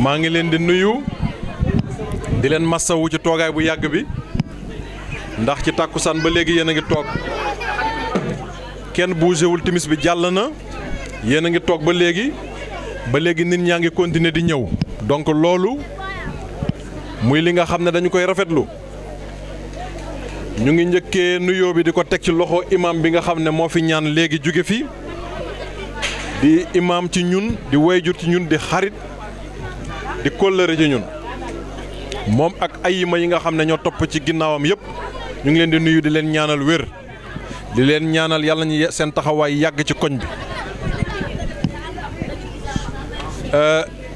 maa ngi leen di nuyu di leen massawu ci toogaay bu yàgg bi ndax ci tàkkusaan ba léegi yéen a ngi toog kenn bougéwul timis bi jàll na yéen a ngi toog ba léegi nit ñaa ngi continuer di ñëw donc loolu muy li nga xam ne dañu koy rafetlu ñu ngi njëkkee nuyoo bi di ko teg ci loxo imam bi nga xam ne moo fi ñaan léegi jóge fi di imam ci ñun di wayjur ci ñun di xarit di kóllëre ci ñun moom ak ayima yi nga xam ne ñoo topp ci ginnaawam yëpp ñu ngi leen di nuyu di leen ñaanal wér di leen ñaanal yàlla ñu seen taxawaay yàgg ci koñ bi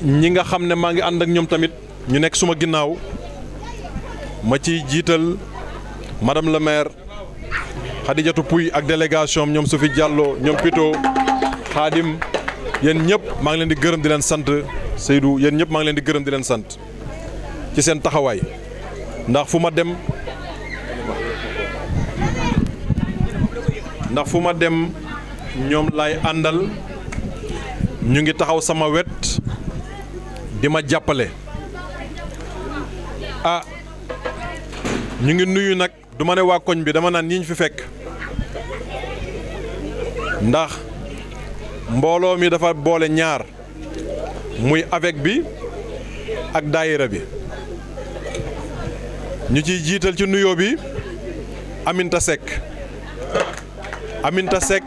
ñi nga xam ne maa ngi ànd ak ñoom tamit ñu nekk suma ginnaaw ma ciy jiital madame le maire Khadijatou Pouy ak délégation ñoom Sophie Diallo ñoom Pito Khadim yéen ñëpp maa ngi leen di gërëm di leen sant Seydou yéen ñëpp maa ngi leen di gërëm di leen sant ci seen taxawaay ndax fu ma dem ñoom laay àndal ñu ngi taxaw sama wet di ma jàppale ñu ngi nuyu nag du ma ne waa koñ bi dama naan ñi ñu fi fekk ndax mbooloo mi dafa boole ñaar muy avec bi ak daayira bi ñu ciy jiital ci nuyoo bi Aminta Seck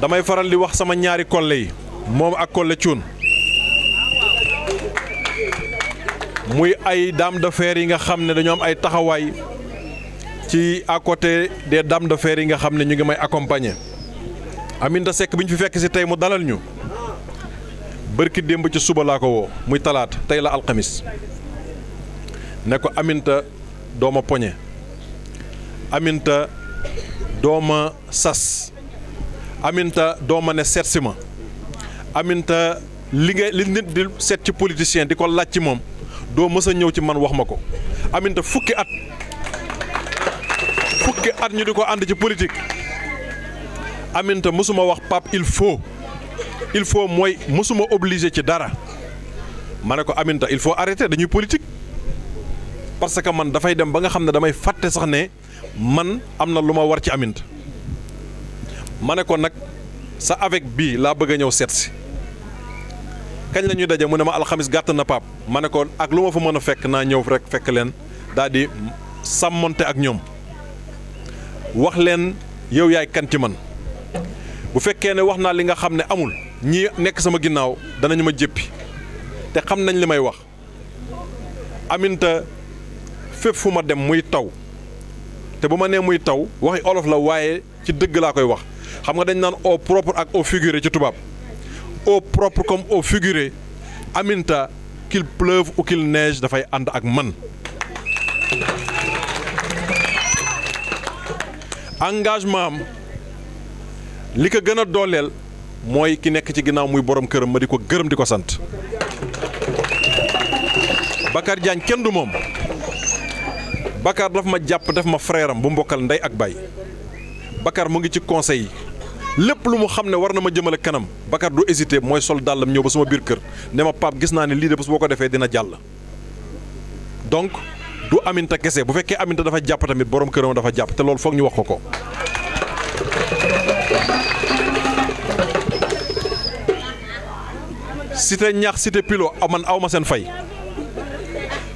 damay faral di wax sama ñaari kolle yi moom ak kolle cuun muy ay dame de fer yi nga xam ne dañoo am ay taxawaay ci à côté des dames de fer yi nga xam ne ñu ngi may accompagner Aminta Seck bi ñu fi fekk si tey mu dalal ñu bërki démb ci suba laa ko woo muy talaata tey la alxamis ne ko Aminta dooma poñe Aminta dooma sas Aminta dooma ne seet si ma Aminta li nit di seet ci politicien di ko laaj ci moom doo mës a ñëw ci man wax ma ko Aminta fukki at ñu di ko ànd ci politique Aminta mësuma wax Pape il faut mooy mësuma obligé ci dara ma ne ko Aminta il faut arrêter dañuy politique parce que man dafay dem ba nga xam ne damay fàtte sax ne man am na lu ma war ci Aminta ma ne ko nag sa avec bii laa bëgg a ñëw seet si kañ la ñuy daje mu ne ma alxamis gàtt na Pape ma ne ko ak lu ma fa mën a fekk naa ñëw rek fekk leen daal di sàmmonte ak ñoom wax leen yow yaay kan ci man bu fekkee ne wax naa li nga xam ne amul ñi nekk sama ginnaaw danañu ma jéppi te xam nañ li may wax Aminta fépp fu ma dem muy taw te bu ma nee muy taw waxi olof la waaye ci dëgg laa koy wax xam nga dañ naan eau propre ak eau figurée ci tubaab eau propre comme eau figurée Aminta qu'il pleuve ou qu'il neige dafay ànd ak man engagement am li ko gën a dooleel mooy ki nekk ci ginnaaw muy borom këram ma di ko gërëm di ko sant Bakar Diagne kenn du moom Bakar daf ma jàpp def ma frère am bu mbokkal ndey ak baay Bakar mu ngi ci conseil yi lépp lu mu xam ne war na ma jëmale kanam Bakar du hésiter mooy sol dàllam ñëw ba sama biir kër ne ma Pape gis naa ne lii de bés boo ko defee dina jàll donc du Aminta kese bu fekkee Aminta dafa jàpp tamit borom këram dafa jàpp te loolu foog ñu wax ko cité ñaax cité pilo man aw ma seen fay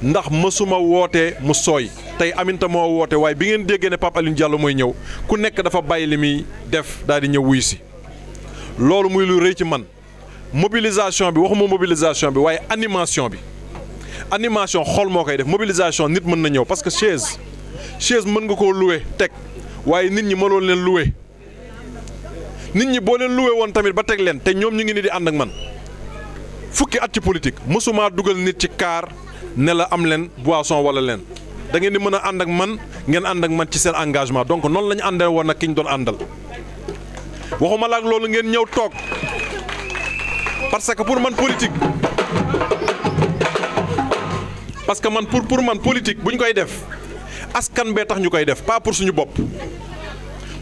ndax mësuma woote mu sooy tey Aminta moo woote waaye bi ngeen déggee ne Pape Alioune Diallo mooy ñëw ku nekk dafa bàyyi li muy def daal di ñëw wuyu si loolu muy lu rëy ci man mobilisation bi waxuma mobilisation bi waaye animation xol moo koy def mobilisation nit mën na ñëw parce que chaise mën nga koo louer teg waaye nit ñi mënoon leen louer nit ñi boo leen louer woon tamit ba teg leen te ñoom ñu ngi ni di ànd ak man fukki at ci politique mësumaa dugal nit ci kaar ne la am leen boisson wala leen da ngeen di mën a ànd ak man ngeen ànd ak man ci seen engagement donc noonu la ñu àndee woon nag ki ñu doon àndal waxuma la ak loolu ngeen ñëw toog parce que pour man politique pour man politique bu ñu koy def askan bee tax ñu koy def pas pour suñu bopp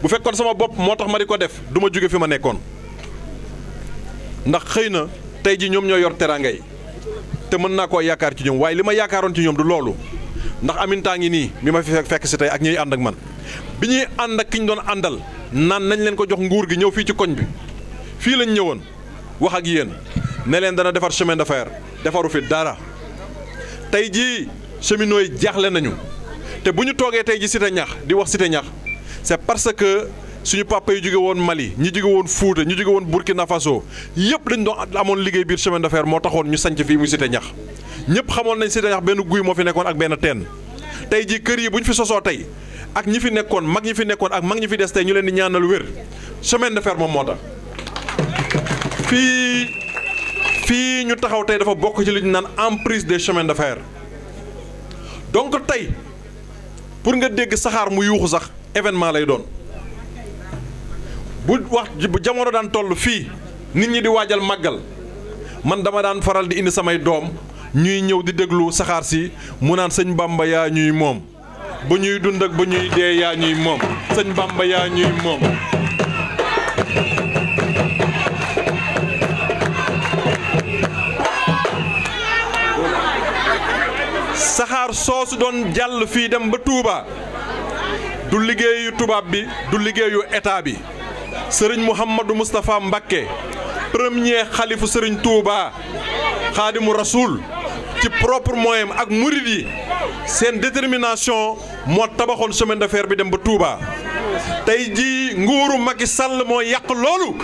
bu fekkoon sama bopp moo tax ma di ko def du ma jóge fi ma nekkoon ndax xëy na tey ji ñoom ñoo yor teraanga yi te mën naa koo yaakaar ci ñoom waaye li ma yaakaaroon ci ñoom du loolu ndax Aminta ngi nii mi ma fi fekk si tey ak ñuy ànd ak man bi ñuy ànd ak ki ñu doon àndal naan nañ leen ko jox nguur gi ñëw fii ci koñ bi fii lañ ñëwoon wax ak yéen ne leen dana defar chemin de fer defaru fi dara tey jii cheminots yi jaaxle nañu te bu ñu toogee tey ji Cité Ñax di wax Cité Ñax c'est parce que suñu papa yi jóge woon Mali ñi jóge woon Fuuta ñi jóge woon Burkina Faso yëpp dañ doon amoon liggéey biir chemin de fer moo taxoon ñu sanc fii muy Cité Ñax ñëpp xamoon nañ Cité Ñax benn guy moo fi nekkoon ak benn teen tey jii kër yi bu ñu fi sosoo tey ak ñi fi nekkoon mag ñi fi nekkoon ak mag ñi fi des tey ñu leen di ñaanal wér chemin de fer moom moo tax fii ñu taxaw tey dafa bokk ci li ñu naan emprise des chemins de fer donc tey pour nga dégg saxaar mu yuuxu sax événement lay doon bu jamono daan toll fii nit ñi di waajal màggal man dama daan faral di indi samay doom ñuy ñëw di déglu saxaar si mu naan sëñ Bamba yaa ñuy moom ba ñuy dund ak ba ñuy dee yaa ñuy moom sëñ Bamba yaa ñuy moom saxaar soosu doon jàll fii dem ba Touba du liggéeyu tubaab bi du liggéeyu état bi sëriñ Mouhamadou Moustapha Mbacké premier xalifu sëriñ Touba xaadimu rasoul ci propre moyen ak murid yi seen détermination moo tabaxoon chemin de fer bi dem ba Touba tey jii nguuru Macky Sall moo yàq loolu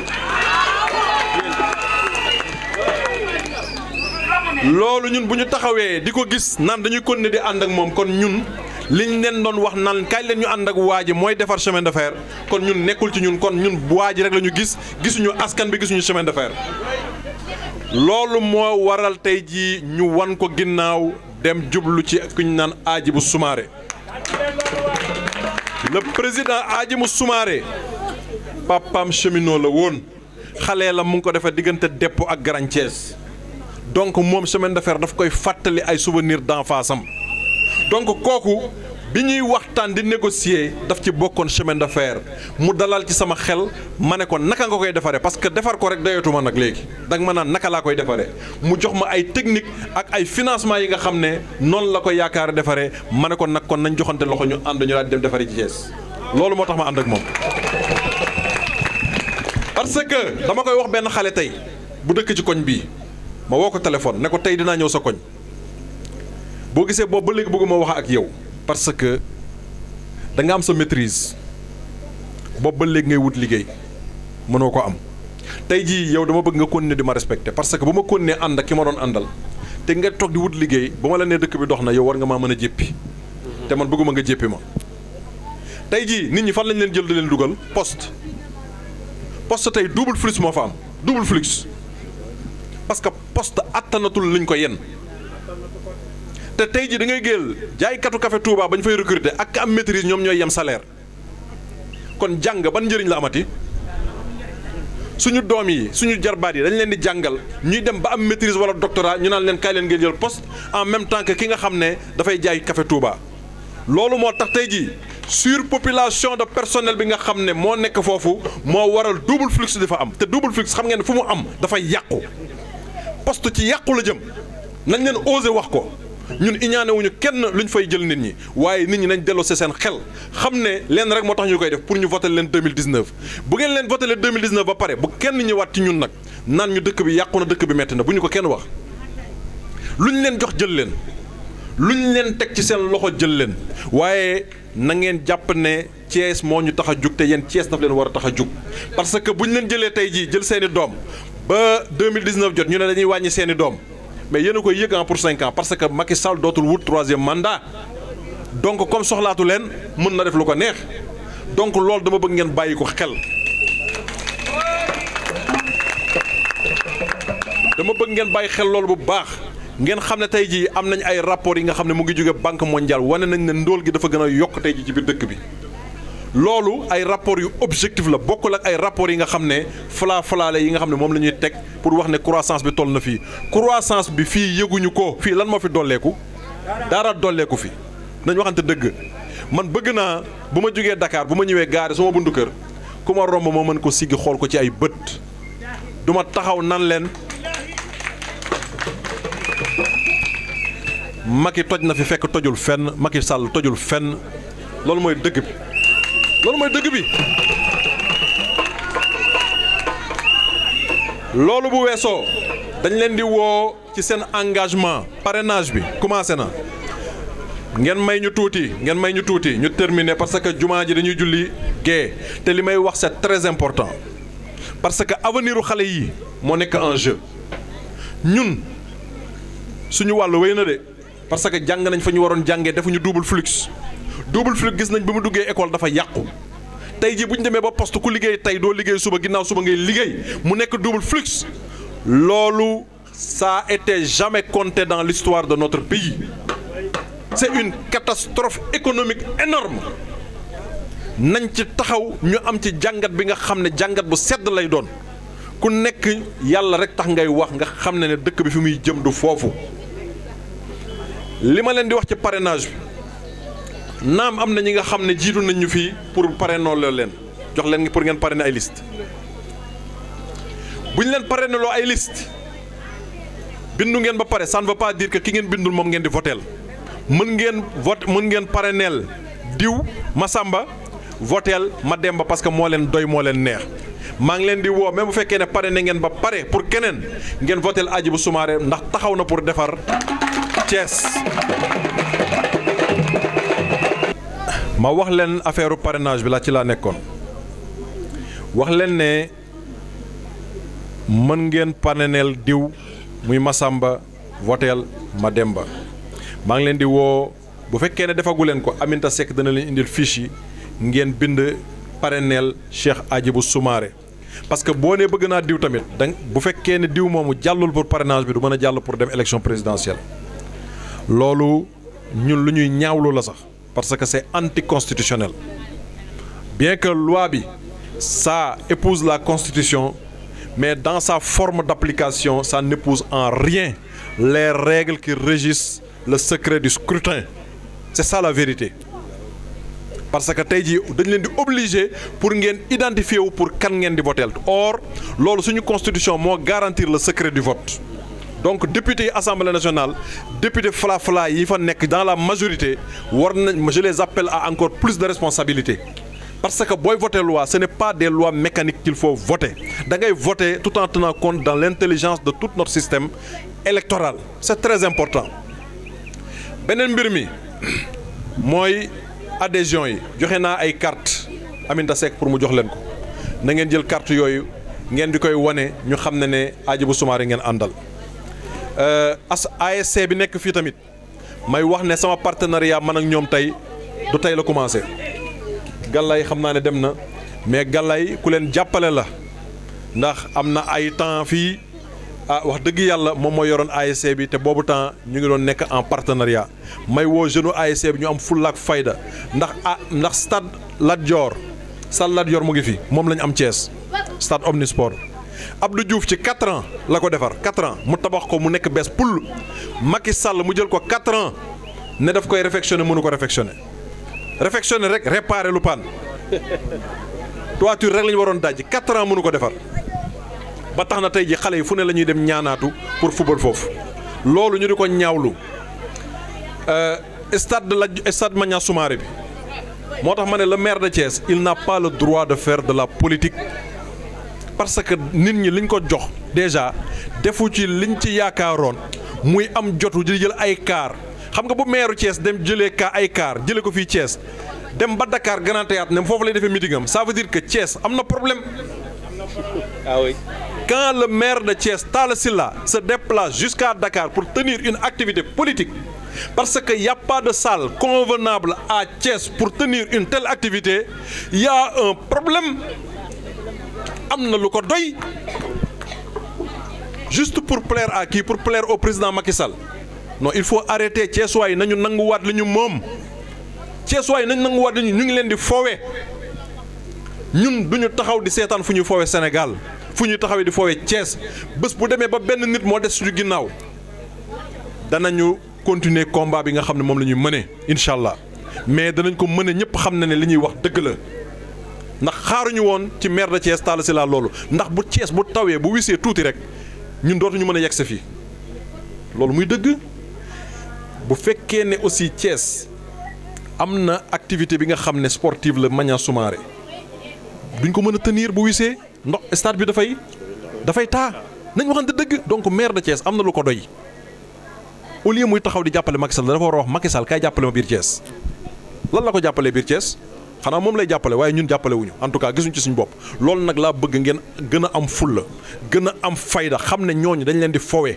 loolu ñun bu ñu taxawee di ko gis naan dañuy continuer di ànd ak moom kon ñun liñ leen doon wax naan kaay leen ñu ànd ak waa ji mooy defar chemin de fer kon ñun nekkul ci ñun kon ñun waa ji rek la ñu gis gisuñu askan bi gisuñu chemin de fer loolu moo waral tey jii ñu wan ko ginnaaw dem jublu ci ku ñu naan Hadjibou Soumaré le président Hadjibou Soumaré papaam cheminot la woon xale la mu ngi ko defee diggante Dépôt ak Grand Thiès donc moom chemin de fer daf koy fàttali ay souvenirs d'enfance am donc kooku bi ñuy waxtaan di négocier daf ci bokkoon chemin de fer mu dalal ci sama xel ma ne ko naka nga koy defaree parce que defar ko rek doyatuma nag léegi danga ma naan naka laa koy defaree mu jox ma ay technique ak ay financement yi nga xam ne noonu la ko yaakaar defaree ma ne ko nag kon nañ joxante loxo ñu ànd ñu daal di dem defari ci Thiès loolu moo tax ma ànd ak moom. parce que dama koy wax benn xale tey bu dëkk ci koñ bii ma woo ko téléphone ne ko tey dinaa ñëw sa koñ boo gisee boobu ba léegi bëgguma wax ak yow. parce que da nga am sa maîtrise boobu ba léegi ngay wut liggéey mënoo ko am tey jii yow dama bëgg nga continuer di ma respecter parce que bu ma continuer ànd ak ki ma doon àndal te nga toog di wut liggéey ba ma la nee dëkk bi dox na yow war nga maa mën a jéppi te man bëgguma nga jéppi ma. tey jii nit ñi fan lañ leen jël di leen dugal poste tey double flux moo fa am double flux parce que poste attanatul liñ ko yenn. te tey jii da ngay gél jaaykatu café Touba ba ñu fay recruter ak am maîtrise ñoom ñooy yem salaire kon jàng ban njëriñ la amati suñu doom yi suñu jarbaat yi dañ leen di jàngal ñuy dem ba am maîtrise wala doctorat ñu naan leen kaay leen ngeen jël poste en même temps que ki nga xam ne dafay jaay café Touba. loolu moo tax tey jii surpopulation de personnel bi nga xam ne moo nekk foofu moo waral double flux di fa am te double flux xam ngeen ne fu mu am dafay yàqu poste ci yàqu la jëm nañ leen oser wax ko. ñun iñaane wuñu kenn luñ fay jël nit ñi waaye nit ñi nañ delloose seen xel xam ne lenn rek moo tax ñu koy def pour ñu voter leen 2019 bu ngeen leen voter leen 2019 ba pare bu kenn ñëwaat ci ñun nag naan ñu dëkk bi yàqu na dëkk bi metti na bu ñu ko kenn wax luñ leen jox jël leen luñ leen teg ci seen loxo jël leen waaye na ngeen jàpp ne Thiès moo ñu tax a jug te yéen Thiès daf leen war a tax a jug parce que buñ leen jëlee tey jii jël seeni doom ba 2019 jot ñu ne dañuy wàññi seeni doom mais yéen a koy yëg pour 5 ans parce que Macky Sall dootul wut 3e mandat donc comme soxlaatu leen mën na def lu ko neex donc loolu dama bëgg ngeen bàyyi ko xel. dama bëgg ngeen bàyyi xel loolu bu baax ngeen xam ne tey jii am nañ ay rapports yi nga xam ne mu ngi jóge Banque mondiale wane nañ ne ndóol gi dafa gën a yokk tey jii ci biir dëkk bi. loolu ay rapports yu objectif la bokkul ak ay rapports yi nga xam ne falaale yi nga xam ne moom la ñuy teg pour wax ne croissance bi toll na fii croissance bi fii yëguñu ko fii lan moo fi dolleeku dara dolleeku fi nañ waxante dëgg man bëgg naa bu ma jógee Dakar bu ma ñëwee gaare sama buntu kër ku ma romb moo mën ko siggi xool ko ci ay bët du ma taxaw nan leen Macky toj na fi fekk tojul fenn Macky Sall tojul fenn loolu mooy dëgg bi loolu mooy dëgg bi. loolu bu weesoo dañ leen di woo ci seen engagement parrainage bi commencé na ngeen may ñu tuuti ñu terminer parce que jumaa ji dañuy julli gée te li may wax c'est très important parce que avenir u xale yi moo nekk en jeu ñun suñu wàllu wéy na de parce que jàng nañ fa ñu waroon jàngee defuñu double flux gis nañ ba mu duggee école dafa yàqu tey jii bu ñu demee ba poste ku liggéey tey doo liggéey suba ginnaaw suba ngay liggéey mu nekk double flux loolu ça a été jamais compté dans l'histoire de notre pays c'est une catastrophe économique énorme nañ ci taxaw ñu am ci jàngat bi nga xam ne jàngat bu sedd lay doon ku nekk yàlla rek tax ngay wax nga xam ne dëkk bi fi muy jëm du foofu li ma leen di wax ci parrainage bi naam am na ñi nga xam ne jiitu nañ ñu fii pour parrainer leen jox leen pour ngeen parrainer ay liste bu ñu leen parrainer loo ay liste bindu ngeen ba pare ça ne veut pas dire que ki ngeen bindul moom ngeen di voteel mën ngeen parrainer diw Masamba voteel Mademba parce que moo leen doy moo leen neex maa ngi leen di woo même bu fekkee ne parrainer ngeen ba pare pour keneen ngeen voteel Hadjibou Soumaré ndax taxaw na pour defar Thiès. ma wax leen affaire parrainage bi la ci laa nekkoon wax leen ne mën ngeen parrainel diw muy Masamba voteel Mademba maa ngi leen di woo bu fekkee ne defagu leen ko Aminata Seck dana leen indil fiche yi ngeen bind parrainel Cheikh Hadjibou Soumaré parce que boo nee bëgg naa diw tamit dang bu fekkee ne diw moomu jàllul pour parrainage bi du mën a jàll pour dem élection présidentielle loolu ñun lu ñuy ñaawlu la sax parce que c'est anticonstitutionnel bien que loi bi ça épouse la constitution mais dans sa forme d'application ça n'épouse en rien les règles qui régissent le secret du scrutin c'est ça la vérité parce que tey jii dañ leen di obligé pour ngeen identifier wu pour kan ngeen di voteel or loolu suñu constitution moo garantir le secret du vote donc député yi assemblée nationale député fla yi fa nekk dans la majorité war nañ je les appelle à encore plus de responsabilité parce que booy voter loi ce n'est pas des lois mécaniques qu'il faut voter da ngay voter tout en tenant compte dans l'intelligence de tout notre système électoral c'est très important beneen mbir mi mooy adhésion yi joxe naa ay carte Aminata Seck pour mu jox leen ko na ngeen jël carte yooyu ngeen di koy wane ñu xam ne Hadjibou Soumaré ngeen àndal ASC bi nekk fii tamit may wax ne sama partenariat man ak ñoom tey du tey la commencé Gallay xam naa ne dem na mais Gallay ku leen jàppale la ndax am na ay temps fii wax dëgg yàlla moom moo yoroon ASC bi te boobu temps ñu ngi doon nekk en partenariat may woo jeune ASC bi ñu am fulla ak fayda ndax stade Lat Dior mu ngi fi moom la ñu am Thiès stade Omnisport Abdou Diouf ci 4 ans la ko defar 4 ans mu tabax ko mu nekk bees pull Macky Sall mu jël ko 4 ans ne daf koy réfectionner mënu ko réfectionner rek réparer lu panne toiture rek la ñu waroon daj 4 ans mënu ko defar ba tax na tey ji xale yi fu ne la ñuy dem ñaanaatu pour football foofu loolu ñu di ko ñaawlu stade Maniang Soumaré bi moo tax ma ne le maire de Thiès il n'a pas le droit de faire de la politique parce que nit ñi liñ ko jox déjà defu ci liñ ci yaakaaroon muy am jotu di jël ay car xam nga bu maire Thiès dem jëlee ay car jëlee ko fii Thiès dem ba Dakar Grand Théâtre ne foofu lay defee meeting am ça veut dire que Thiès am na problème. Ah oui. Quand le maire de Thiès, Talla Sylla, se déplace jusqu'à Dakar pour tenir une activité politique, parce qu'il n'y a pas de salle convenable à Thiès pour tenir une telle activité, il y a un problème. Amna lu ko doy. Juste pour plaire à qui? Pour plaire au président Macky Sall. Non, il faut arrêter Thiessois yi nañu nanguwaat li ñu moom. Thiessois yi nañu nanguwaat li ñu ngi leen di fowe. Ñun duñu taxaw di seetaan fu ñu fowe Sénégal. fu ñu taxawee di foowee Thiès bés bu demee ba benn nit moo des suñu ginnaaw danañu continuer combat bi nga xam ne moom la ñuy mëne incha allah mais danañ ko mëne ñëpp xam na ne li ñuy wax dëgg la ndax xaaruñu woon ci maire de Thiès Talla Sylla loolu ndax bu Thiès bu tawee bu wisee tuuti rek ñun dootuñu mën a yegg sa fii loolu muy dëgg bu fekkee ne aussi Thiès am na activité bi nga xam ne sportive la Maniang Soumaré duñ ko mën a tenir bu wisee ndox stade bi dafay taa nañ waxante dëgg. donc maire de Thiès am na lu ko doy au lieu muy taxaw di jàppale Macky Sall dafa war a wax Macky Sall kaay jàppale ma biir Thiès. lan la ko jàppalee biir Thiès xanaa moom lay jàppale waaye ñun jàppale wuñu en tout cas gisuñ ci suñu bopp loolu nag laa bëgg ngeen gën a am fulla gën a am fayda xam ne ñooñu dañ leen di fowe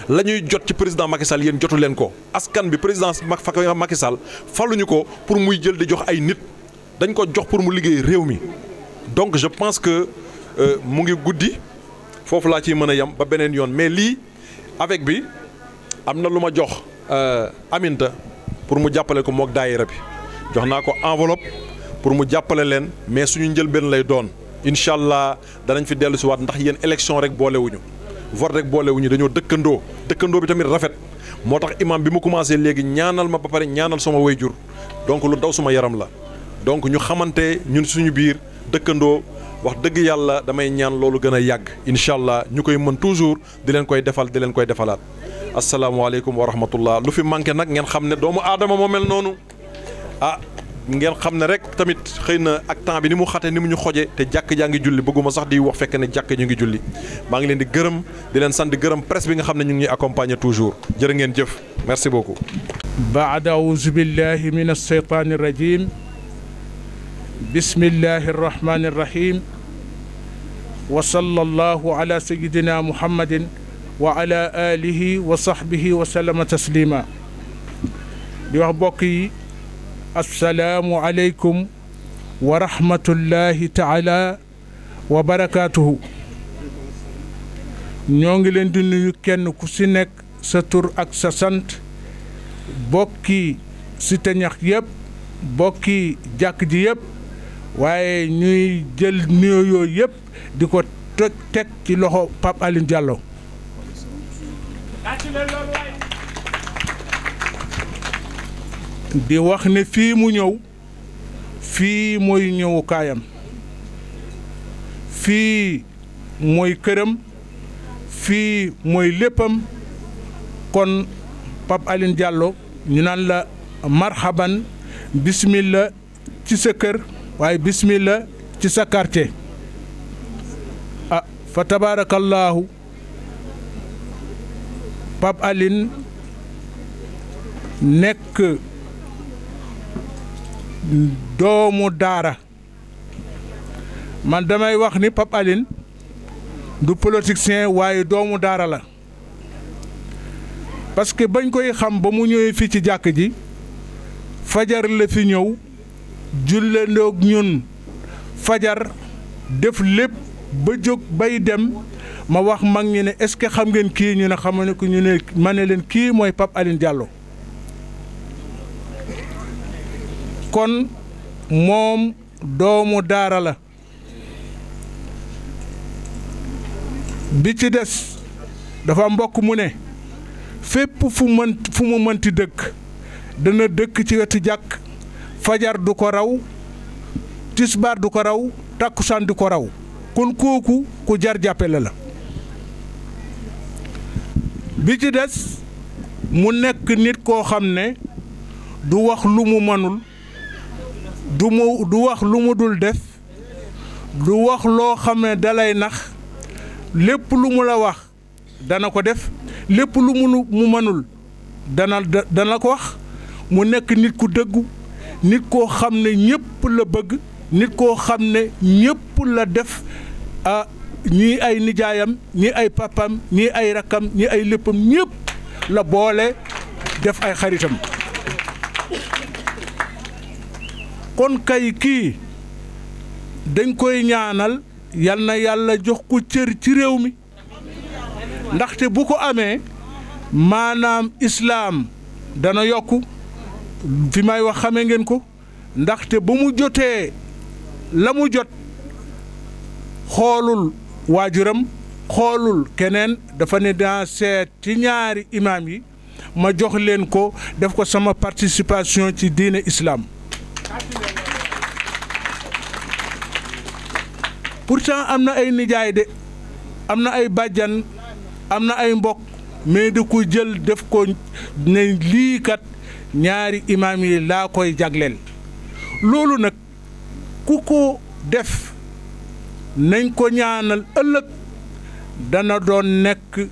la ñuy jot ci président Macky Sall yéen jotu leen ko askan bi président Macky Sall faluñu ko pour muy jël di jox ay nit dañ ko jox pour mu liggéey réew mi donc je pense que mu ngi guddi foofu laa ciy mën a yem ba beneen yoon mais lii avec bi am na lu ma jox Aminta pour mu jàppale ko mook daayira bi jox naa ko enveloppe pour mu jàppale leen mais suñu njëlbeen lay doon incha allah danañ fi dellu si waat ndax yéen élection rek boolewuñu vote rek boolewuñu dañoo dëkkandoo bi tamit rafet moo tax imam bi mu commencé léegi ñaanal ma ba pare ñaanal sama wayjur donc lu daw suma yaram la donc ñu xamante ñun suñu biir dëkkandoo wax dëgg yàlla damay ñaan loolu gën a yàgg incha allah ñu koy mën toujours di leen koy defal di leen koy defalaat asalaamaaleykum wa rahmatullah lu fi manqué nag ngeen xam ne doomu aadama moo mel noonu ngeen xam ne rek tamit xëy na ak temps bi ni mu xate ni mu ñu xoje te jàkk jaa ngi julli bëgguma sax di wax fekk ne jàkk ñu ngi julli maa ngi leen di gërëm di leen sant di gërëm presse bi nga xam ne ñu ngi ñuy accompagner toujours jërë ngeen jëf merci beaucoup. baada auzu billahi min alsheytaani irrajim bismillahi arrahmani irrahim wa sallallahu ala sayidina muhammadin wa ala alihi wa sahbihi wa sallama taslima di wax bokk yi assalaamu aleykum wa rahmatullahi taala wa barakaatuhu ñoo ngi leen di nuyu kenn ku ci nekk sa tur ak sa sant bokki Cité Ñax yëpp bokki jàkk ji yëpp waaye ñuy jël nuyoo yooyu yëpp di ko teg ci loxo Pape Alioune Diallo di wax ne fii mu ñëw fii mooy ñëwukaayam fii mooy këram fii mooy léppam kon Pape Alioune Diallo ñu naan la marhaban bismillah ci sa kër waaye bismillah ci sa quartier fa tabaarakallaahu Pape Alioune nekk doomu daara man damay wax ni Pape Alioune du politicien waaye doomu daara la parce que bañ koy xam ba mu ñëwee fii ci jàkk ji fajar la fi ñëw jullendoog ñun fajar def lépp ba jóg bay dem ma wax mag ñi ne est-ce que xam ngeen kii ñu ne xam ne ko ñu ne ma ne leen kii mooy Pape Alioune Diallo kon moom doomu daara la bi ci des dafa mbokk mu ne fépp fu mu mënti dëkk dana dëkk ci wetu jàkk fajar du ko raw tisbaar du ko raw takkusaan du ko raw kon kooku ku jar jàppale la bi ci des mu nekk nit koo xam ne du wax lu mu mënul du wax lu mu dul def du wax loo xam ne dalay nax lépp lu mu la wax dana ko def lépp lu mu mënul dana ko wax mu nekk nit ku dëggu nit koo xam ne ñépp la bëgg nit koo xam ne ñépp la def ñii ay nijaayam ñii ay papam ñii ay rakkam ñii ay léppam ñépp la boole def ay xaritam kon kay kii dañ koy ñaanal yal na yàlla jox ko cër ci réew mi ndaxte bu ko amee maanaam islaam dana yokku fi may wax xamee ngeen ko ndaxte ba mu jotee la mu jot xoolul waajuram xoolul keneen dafa ne daa seet ci ñaari imaam yi ma jox leen ko def ko sama participation ci diine islam pourtant am na ay nijaay de am na ay bàjjan am na ay mbokk mais da ko jël def ko ne lii kat ñaari imaam yi laa koy jagleel loolu nag ku ko def nañ ko ñaanal ëllëg dana doon nekk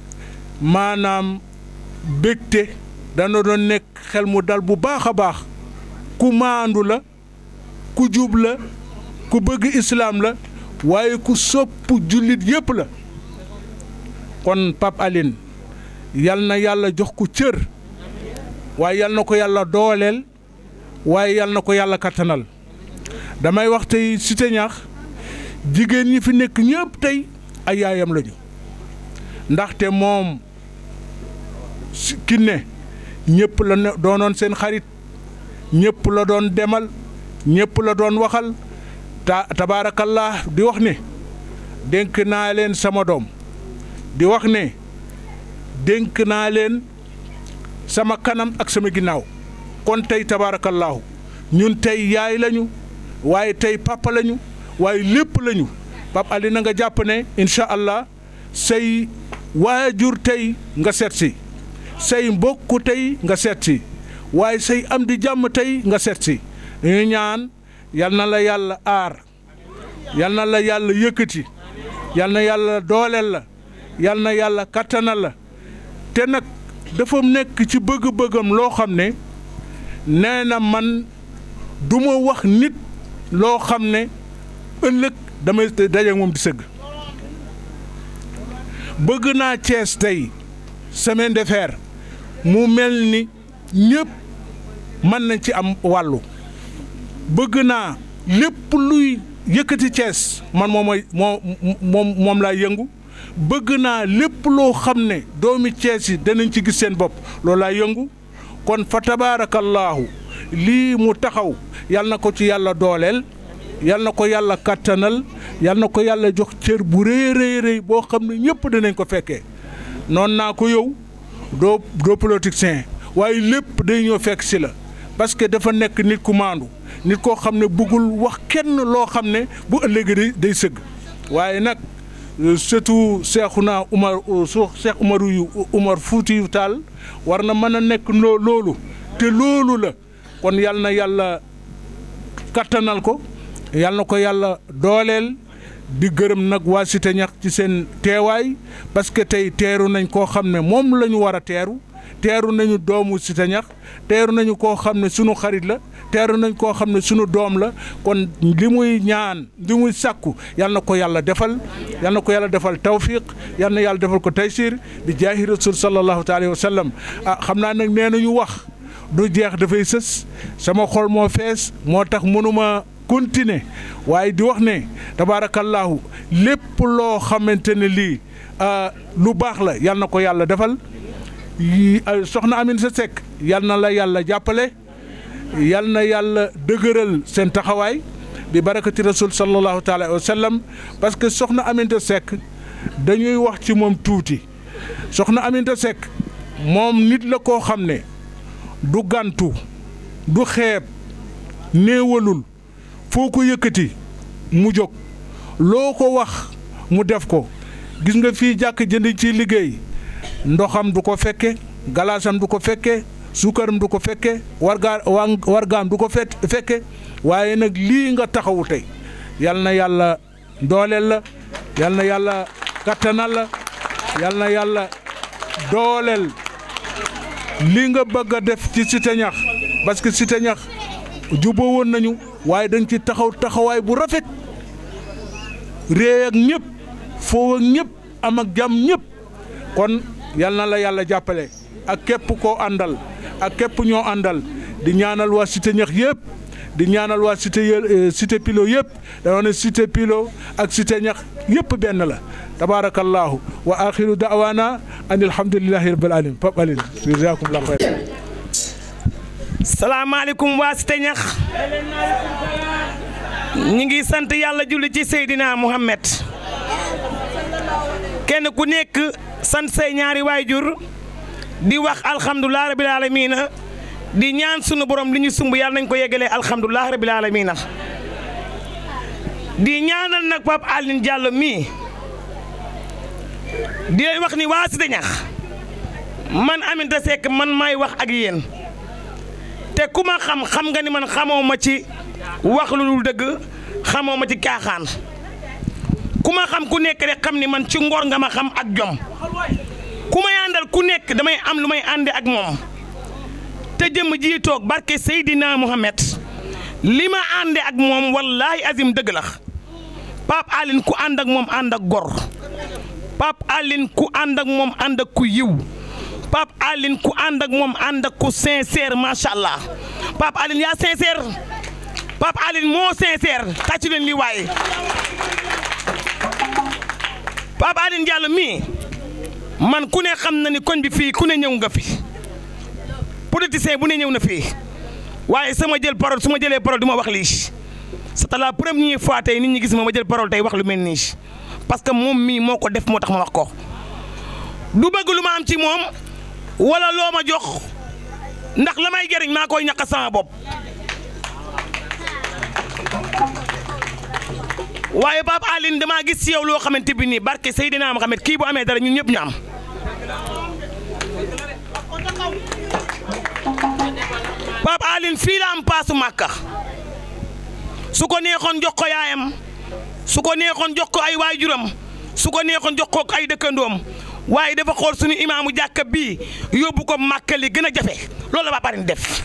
maanaam bégte dana doon nekk xel mu dal bu baax a baax ku maandu la ku jub la ku bëgg islaam la waaye ku sopp jullit yépp la kon Pape Aline yal na yàlla jox ko cër waaye yal na ko yàlla dooleel waaye yal na ko yàlla kattanal damay wax tey Cité Niakh jigéen ñi fi nekk ñëpp tey ay yaayam lañu ndaxte moom Kiné ñëpp la doonoon seen xarit ñëpp la doon demal ñëpp la doon waxal tabaarakallah di wax ne dénk naa leen sama doom di wax ne dénk naa leen sama kanam ak sama ginnaaw kon tey tabaarakallahu ñun tey yaay lañu waaye tey papa lañu waaye lépp lañu Pape Aline na nga jàpp ne incha allah say waajur tey nga seet si say mbokk tey nga seet si waaye say am di jàmm tey nga seet si ñu ñaan yal na la yàlla aar yal na la yàlla yëkkati yal na yàlla dooleel la yal na yàlla kattanal la te nag dafa nekk ci bëgg-bëggam loo xam ne nee na man du ma wax nit loo xam ne ëllëg damay daje moom di sëgg bëgg naa Thiès tey semaine de fer mu mel ni ñëpp mën nañ ci am wàllu bëgg naa lépp luy yëkkati Thiès man moom laa yëngu bëgg naa lépp loo xam ne doomi Thiès yi danañ ci gis seen bopp loolu laa yëngu kon fa tabaarakallaahu lii mu taxaw yal na ko ci yàlla dooleel yal na ko yàlla kattanal yal na ko yàlla jox cër bu rëy boo xam ne ñëpp danañ ko fekkee noonu naa ko yow doo politicien waaye lépp day ñëw fekk si la parce que dafa nekk nit ku maandu nit koo xam ne bëggul wax kenn loo xam ne bu ëllëgee day sëgg waaye nag surtout Cheikh Umar Fuutiyu Taal war na mën a nekk loolu te loolu la kon yal na yàlla kattanal ko yal na ko yàlla dooleel di gërëm nag waa Cité Niakh ci seen teewaay parce que tey teeru nañ koo xam ne moom la ñu war a teeru nañu doomu Cité Niakh teeru nañu koo xam ne sunu xarit la teeru nañ koo xam ne sunu doom la kon li muy ñaan li muy sàkku yal na ko yàlla defal yal na ko yàlla defal tawfiq yal na yàlla defal ko taysir bi jaahi rasul sallallahu alayhi wa sallam xam naa nag nee nañu wax du jeex dafay sës sama xol moo fees moo tax mënuma continuer waaye di wax ne tabaarakallaahu lépp loo xamante ne lii lu baax la yal na ko yàlla defal soxna Aminata Seck yal na la yàlla jàppale yal na yàlla dëgëral seen taxawaay bi barakati rasul sallallahu alayhi wa sallam parce que soxna Aminata Seck dañuy wax ci moom tuuti soxna Aminata Seck moom nit la koo xam ne du gàntu du xeeb néewalul foo ko yëkkati mu jóg loo ko wax mu def ko gis nga fii jàkk jënd ci liggéey ndoxam du ko fekke galaasam du ko fekke suukaram du ko fekke wargaam du ko fekke waaye nag lii nga taxawu tey yal na yàlla dooleel la yal na yàlla kattanal la yal na yàlla dooleel li nga bëgg a def ci Cité Niakh parce que Cité Niakh juboo woon nañu waaye dañ ci taxawaay bu rafet réey ak ñëpp foo ak ñëpp am ak jàmm ñëpp kon yal na la yàlla jàppale ak képp koo àndal ak képp ñoo àndal di ñaanal waa Cité Niakh yëpp di ñaanal waa Cité Pilo yëpp dama ne Cité Pilo ak Cité Niakh yëpp benn la tabaarakallaahu wa axiru da'waana an alhamdulillahi rabbil alamin Pape Aline jazakumullahu xayran. salaamaaleykum waa Cité Niakh ñi ngi sant yàlla julli ci Seydina Muhammad kenn ku nekk sant say ñaari waayjur di wax alhamdulilah rabbil aalamiina di ñaan sunu borom li ñu sumb yàlla nañ ko yeggalee alhamdulilah rabbil aalamiina di ñaanal nag Pape Aline Diallo mii di leen wax ni waa Cité Niakh man Aminata Seck man maay wax ak yéen te ku ma xam nga ni man xamoo ma ci wax lu dul dëgg xamoo ma ci caaxaan ku ma xam ku nekk rek xam ni man ci ngor nga ma xam ak jom ku may àndal ku nekk damay am lu may ànde ak moom te jëmm ji toog barke Seydina Mohamed li ma ànde ak moom wallaahi azim dëgg la Pape Aline ku ànd ak moom ànd ak gor Pape Aline ku ànd ak moom ànd ak ku yiw Pape Aline ku ànd ak moom ànd ak ku sincère macha allah Pape Aline yaa sincère Pape Aline moo sincère tàcc leen li waaye Pape Aline Diallo mii man ku ne xam na ni koñ bi fii ku ne ñëw nga fi politicien bu ne ñëw na fii waaye sama jël parole su ma jëlee parole du ma wax lii c'est la première fois tey nit ñi gis ma jël parole tey wax lu mel nii parce que moom mii moo ko def moo tax ma wax ko du bëgg lu ma am ci moom wala loo ma jox ndax la may jëriñ maa koy ñàkk sama bopp waaye Pape Aline damaa gis ci yow loo xamante bi nii barke Seydina Mohamed kii bu amee dara ñun ñëpp ñu am Pape Aline fii la am paasu Màkka su ko neexoon jox ko yaayam su ko neexoon jox ko ay waajuram su ko neexoon jox ko ay dëkkandoom waaye dafa xool suñu imaamu jàkka bii yóbbu ko Màkka li gën a jafe loolu la Pape Aline def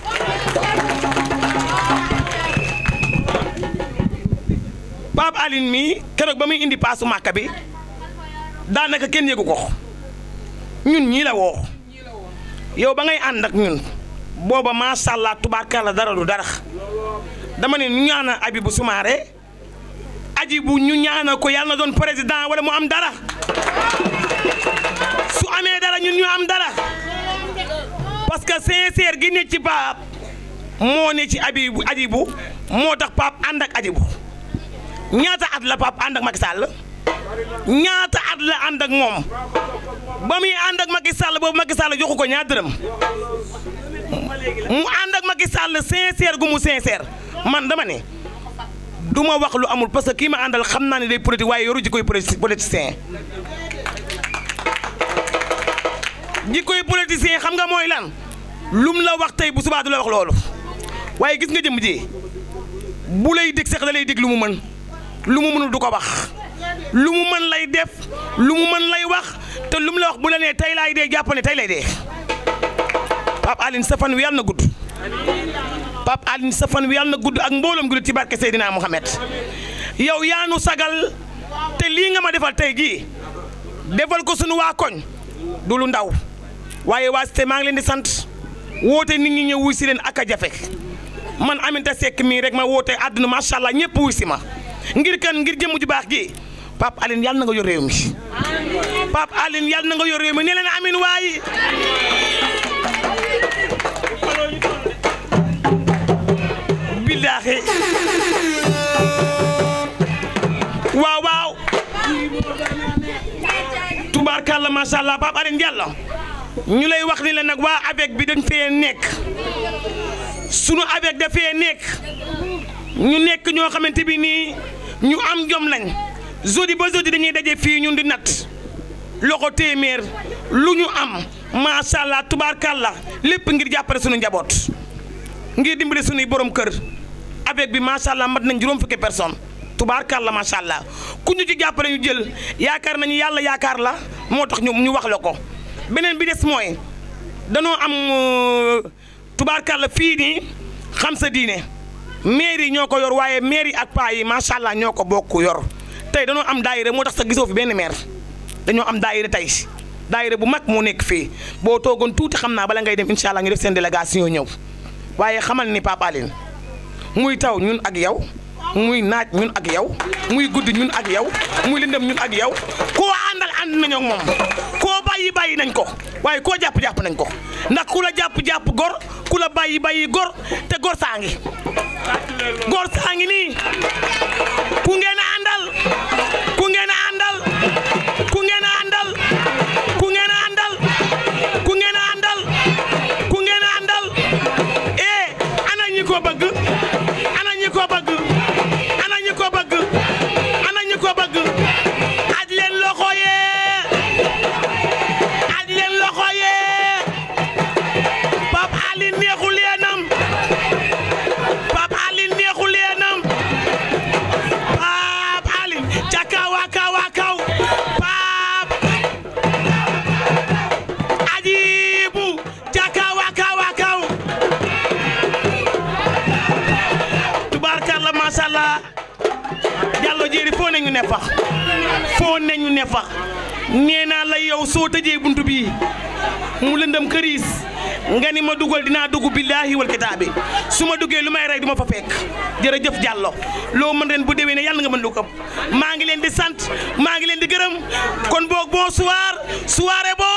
Pape Aline mii keroog ba muy indi paasu Màkka bi daanaka kenn yëgu ko ñun ñii la woo yow ba ngay ànd ak ñun booba macha allah tubaarkalla dara du dara dama ne ñu ñaanal Hadjibou Soumaré Hadjibou ñu ñaanal ko yàlla na doon président wala mu am dara su amee dara ñun ñu am dara parce que sincère gi ne ci Pape moo ne ci Hadjibou moo tax Pape ànd ak Hadjibou ñaata at la Pape ànd ak Macky Sall ñaata at la ànd ak moom ba muy ànd ak Macky Sall boobu Macky Sall joxu ko ñaar dërëm mu ànd ak Macky Sall sincère gu mu sincère man dama ne du ma wax lu amul parce que kii ma àndal xam naa ne day politique waaye yoru ji koy politicien ji koy politicien xam nga mooy lan lum la wax tey bu subaa du la wax loolu waaye gis nga jëm ji bu lay dig sax da lay dig lu mu mën lu mu mënul du ko wax lu mu mën lay def lu mu mën lay wax te lu mu la wax bu la nee tey laay dee jàpp ne tey lay dee Pape Aline sa fan wi yàlla na gudd Pape Aline sa fan wi yàlla na gudd ak mbooloom gudd ci barke Seydina Mohamed yow yaa nu sagal te lii nga ma defal tey jii defal ko sunu waa koñ du lu ndaw waaye waa Cité maa ngi leen di sant woote nit ñi ñëw wuy si leen ak a jafe man Aminata Seck mii rek ma woote àdduna macha allah ñëpp wuy si ma ngir kan ngir jëmm ju baax ji Pape Aline yàlla na nga yor réew mi Pape Aline yàlla na nga yor réew mi ne leen amin waaye billaahi waaw waaw tubaarkàlla macha allah Pape Aline Diallo ñu lay wax ni la nag waa avec bi dañ fee nekk sunu avec dafee nekk ñu nekk ñoo xamante bi nii ñu am jom lañ jeudi ba jeudi dañuy daje fii ñun di natt loxo téeméer lu ñu am macha allah tubaarkàlla lépp ngir jàppale sunu njaboot ngir dimbale sunuy borom kër avec bi macha allah mat nañ juróom fukki personne tubaarkàlla macha allah ku ñu ci jàppale ñu jël yaakaar nañu yàlla yaakaar la moo tax ñu wax la ko beneen bi des mooy danoo am tubaarkàlla fii nii xam sa diine mairie ñoo ko yor waaye mairie ak paa yi macha allah ñoo ko bokk yor tey danoo am daayira moo tax sa gisoo fi benn maire dañoo am daayira tey daayira bu mag moo nekk fii boo toogoon tuuti xam naa bala ngay dem incha allah ñu def seen délégation ñëw waaye xamal ni Pape Aline muy taw ñun ak yow muy naaj ñun ak yow muy guddi ñun ak yow muy lëndëm ñun ak yow koo àndal ànd nañoo ak moom koo bàyyi nañ ko waaye koo jàpp nañ ko ndax ku la jàpp gor ku la bàyyi gor te gor saa ngi nii ku ngeen a àndal ku ngeen a àndal ku ngeen a àndal ku ngeen a àndal ku ngeen a àndal ku ngeen a àndal ana ñi ko bëgg ana ñi ko bëgg ana ñi ko bëgg ana ñi ko bëgg aj leen loxo yee aj leen loxo yee ne fa foo ne ñu ne fa nee naa la yow soo tëjee buntu bii mu lëndëm këriis nga ni ma dugal dinaa dugg billaahi wal kitaabi su ma duggee lu may rey du ma fa fekk jërëjëf Diallo loo mën ren bu déwee ne yàlla nga mën lu ko maa ngi leen di sant maa ngi leen di gërëm kon boog bonsoir soirée bon